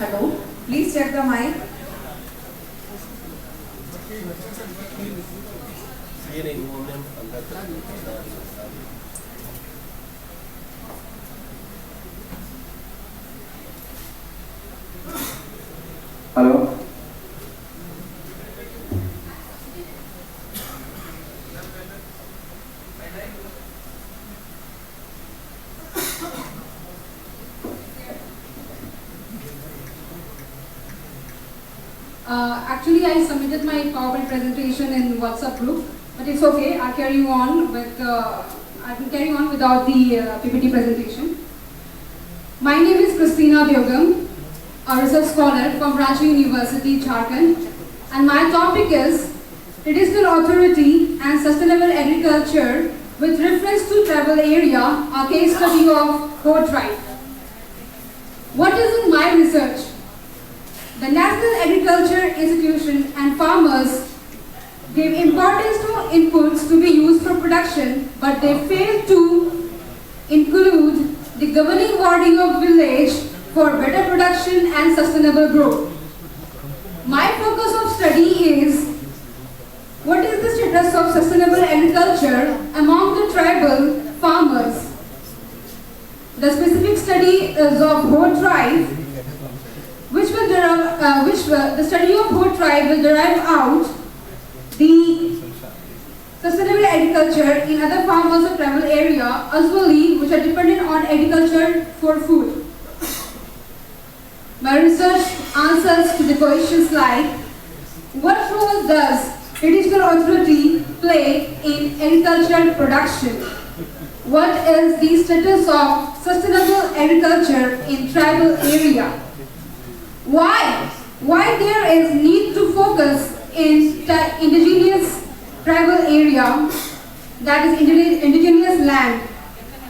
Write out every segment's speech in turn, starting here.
Hello, please check the mic. Hello. Actually, I submitted my PowerPoint presentation in WhatsApp group, but it's okay. I can carry on without the PPT presentation. My name is Christina Deogam, a research scholar from Ranchi University, Jharkhand, and my topic is traditional authority and sustainable agriculture with reference to tribal area, a case study of Ho tribe. What is in my research? The National Agriculture Institution and farmers gave importance to inputs to be used for production, but they failed to include the governing body of village for better production and sustainable growth. My focus of study is what is the status of sustainable agriculture among the tribal farmers. The specific study is of Ho tribe, the study of Ho tribe will derive out the sustainable agriculture in other farmers of tribal area as well, which are dependent on agriculture for food. My research answers to the questions like, what role does traditional authority play in agricultural production? What is the status of sustainable agriculture in tribal area? Why there is need to focus in indigenous tribal area, that is indigenous land?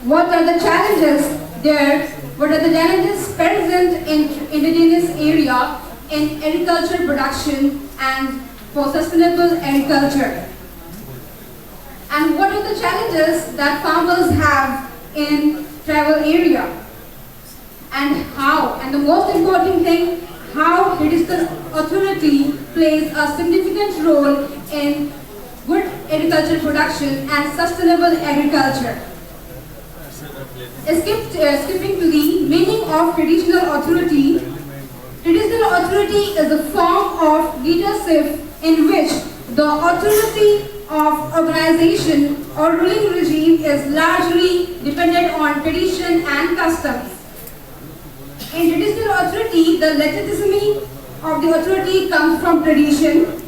What are the challenges there? What are the challenges present in indigenous area in agriculture production and for sustainable agriculture? And what are the challenges that farmers have in tribal area? And how, and the most important thing, how traditional authority plays a significant role in good agricultural production and sustainable agriculture. Skipping to the meaning of traditional authority. Traditional authority is a form of leadership in which the authority of organization or ruling regime is largely dependent on tradition and customs. In traditional authority, the legitimacy of the authority comes from tradition.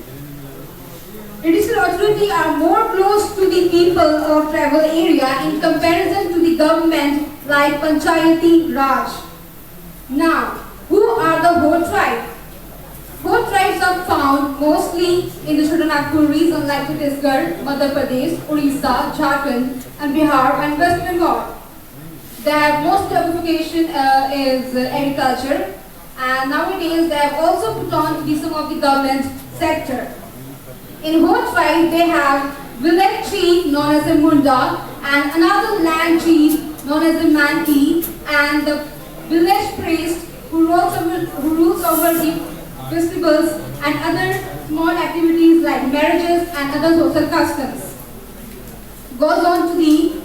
Traditional authority are more close to the people of tribal area in comparison to the government like Panchayati Raj. Now, who are the Ho tribe? Ho tribes are found mostly in the Chotanagpur region like Chhattisgarh, Madhya Pradesh, Orissa, Jharkhand, and Bihar and West Bengal. Their most occupation is agriculture, and nowadays they have also put on to be some of the government sector. In Ho tribe, they have village chief known as a Munda and another land chief known as a Manki, and the village priest who rules over the festivals and other small activities like marriages and other social customs. Goes on to the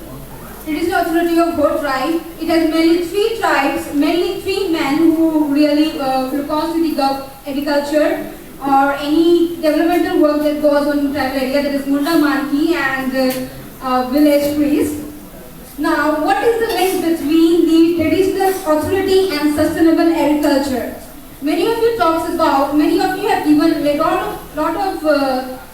traditional authority of Ho tribe. It has mainly three tribes, mainly three men who really look on to the agriculture or any developmental work that goes on in tribal area, that is Munda, Manki and village priest. Now, what is the link between the traditional authority and sustainable agriculture? Many of you have given a lot of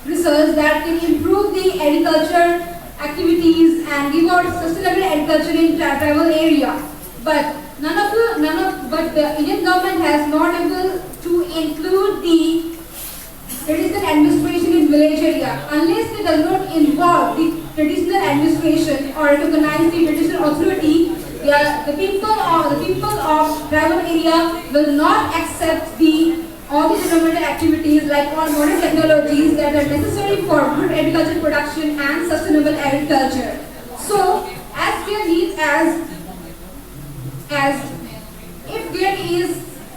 research that can improve the agriculture activities and give out sustainable agriculture in tribal area. But the Indian government has not able to include the traditional administration in village area unless they does not involve the traditional administration or recognize the traditional authority. The people of tribal area will not accept all the developmental activities like all modern technologies that are necessary for good agricultural production and sustainable agriculture. So, as there is if there is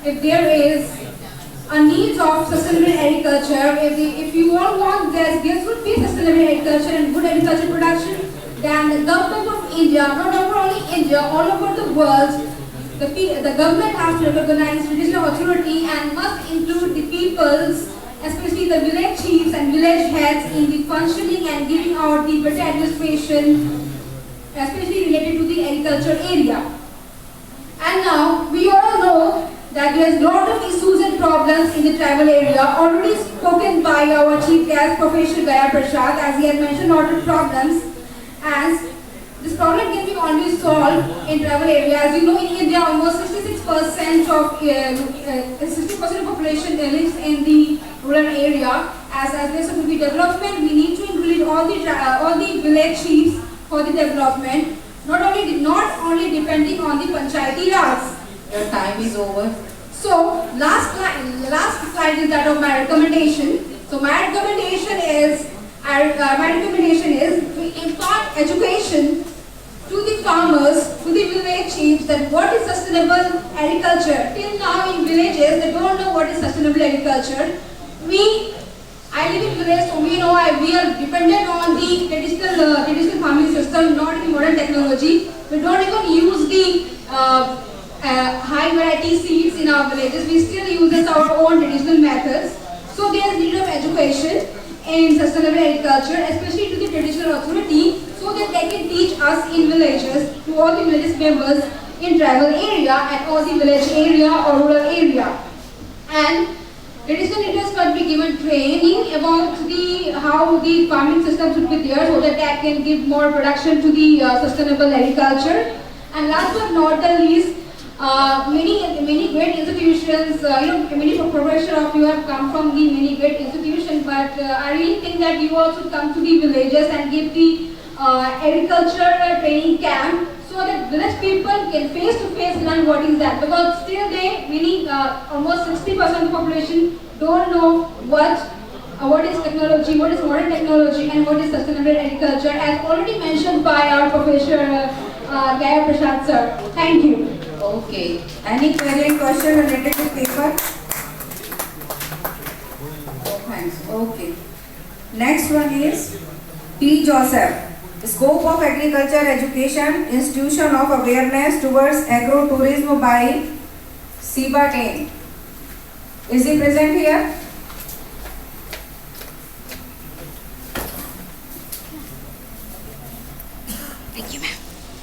if there is a need of sustainable agriculture, if you all want there should be sustainable agriculture and good agriculture production, then the government of India, not only India, all over the world, the government has to recognize traditional authority and must include the peoples, especially the village chiefs and village heads, in the functioning and giving out the better administration, especially related to the agriculture area. And now we all know that there is a lot of issues and problems in the tribal area, already spoken by our chief guest, Professor Gaya Prasad, as he has mentioned a lot of problems. As this problem can be only solved in tribal area. As you know, in India, almost 66% of population lives in the rural area. As there should be development, we need to include all the village chiefs for the development. Not only depending on the Panchayati Raj. Your time is over. So last slide is that of my recommendation. So my recommendation is to impart education to the farmers, to the village chiefs, that what is sustainable agriculture. Till now in villages they don't know what is sustainable agriculture. I live in village, so we know we are dependent on the traditional farming system, not the modern technology. We don't even use the high variety seeds in our villages. We still use our own traditional methods. So there is need of education in sustainable agriculture, especially to the traditional authority, so that they can teach us in villages, to all the village members in tribal area and all the village area or rural area. And traditional leaders can be given training about how the farming system should be there, so that they can give more production to the sustainable agriculture. And last but not the least, many great institutions, many professors of you have come from the many great institutions, but I really think that you also come to the villages and give the agriculture training camp, so that village people can face to face learn what is that, because still almost 60% of the population don't know what is technology, what is modern technology, and what is sustainable agriculture, as already mentioned by our Professor Gaya Prasad sir. Thank you. Okay. Any query and question related to paper? Oh, thanks. Okay. Next one is T. Joseph. Scope of Agriculture Education, Institution of Awareness Towards Agro-Tourism by Sibatain. Is he present here? Thank you, ma'am.